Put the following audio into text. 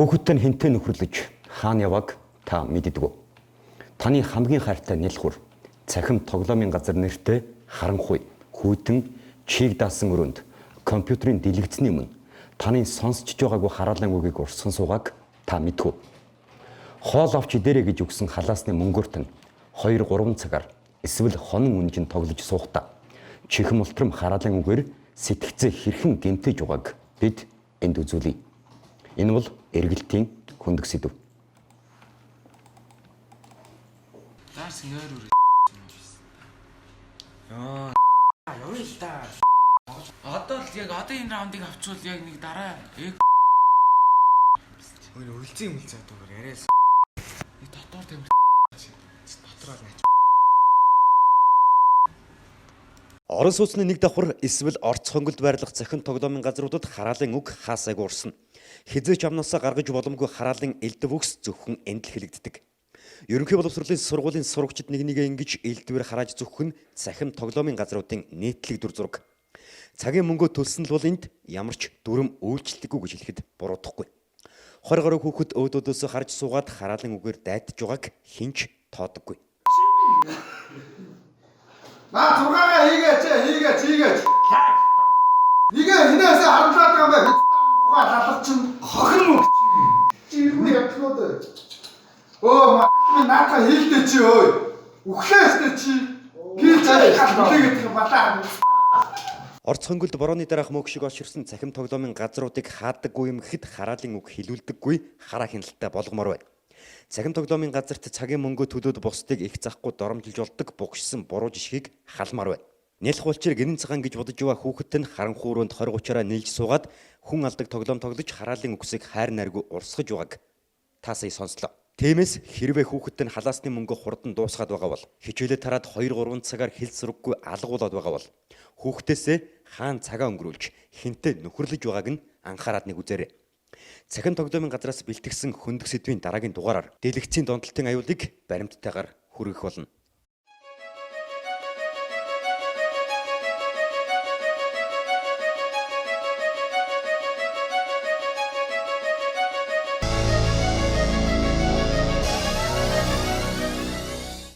Хүүхэдтэй нь хинтээ нөхөрлөж хаана явааг та мэддэг үү? Таны хамгийн хайртай нэлхүр цахим тоглоомын газар нэртэй харанхуй хүйтэн чийг даасан өрөөнд компьютерийн дэлгэцний өмнө таны сонсч байгаагүй хараалын үгийг урсган суугааг та мэдв үү? Хоол авч идэрэй гэж өгсөн халаасны мөнгөөрт нь 2-3 цагаар эсвэл хонон үнжин тоглож суухдаа чихэм ултрам хараалын үгээр сэтгцээ хэрхэн гэмтэж байгааг бид энд үзүүлье. Энэ бол эргэлтийн хөндөг сэдв. Ларс нойр үрээ. Яа л та. Одоо л яг одоо энэ раундыг авчвал яг нэг дараа үлзий дүүгээр яриас. нэг дотор тамир Дотроо найч. Орон сууцны нэг давхар эсвэл орц хонголд байрлах захин тоглоомын газруудад хараалын үг хаасайг урсна. Хизээч амнасаа гаргаж боломгүй хараалын элдв үгс зөвхөн энд л хэлэгддэг. Ерөнхий боловсролын сургуулийн сурагчид нэгнийгээ ингэж элдвэр харааж зөвхөн захин тоглоомын газруудын нийтлэг дүр зураг. Цагийн мөнгөө төлсөн л бол энд ямар ч дүрм үйлчлэггүй гэж хэлэхэд буруудахгүй. 20 гаруй хүүхэд өөдөөдөөс харж суугаад хараалын үгээр дайтж байгааг хинч тоодоггүй. Наа зургаагаа хийгээч. Игээ хинээсээ харамлаад байгаа юм бэ? Ухаа лалах чинь хохин үг чи. Ирмэ ятнууд. Оо наата хийлдэ чи өө. Үхлээстэй чи. Би цааш хэлээгээд юм балаа. Орц хонголд борооны дараах мөг шиг очирсан цахим тоглоомын газруудыг хаадаггүй юм гэхэд хараалын үг хилүүлдэггүй хараа хяналттай болгомоор байна. Цахим тоглоомын газарт цагийн мөнгөө төлөөд бусдыг их захгүй доромжилж болдог бугшсан буруу жишгийг халмаар байна. Нэлх улчир гэрэн цагаан гэж бодож байгаа хүүхэд нь харанхуй өрөөнд 20-30-аараа нийлж суугаад хүн алдаг тоглоом тоглож хараалын үгсийг хайр найргүй урсгаж байгааг та сая сонслоо. Тиймээс хэрвээ хүүхэд нь халаасны мөнгө хурдан дуусгаад байгаа бол хичээлээ тараад 2-3 цагаар хэл сураггүй алгуулад байгаа бол хүүхдээсээ хаана цагаа өнгөрүүлж хинтээ нөхөрлөж байгааг нь анхаарад нэг үзээрэй. Цахим тоглоомын газраас бэлтгэсэн хөндөг сэдвийн дараагийн дугаараар дэлгэцийн донтолтын аюулыг баримттайгаар хүргэх болно.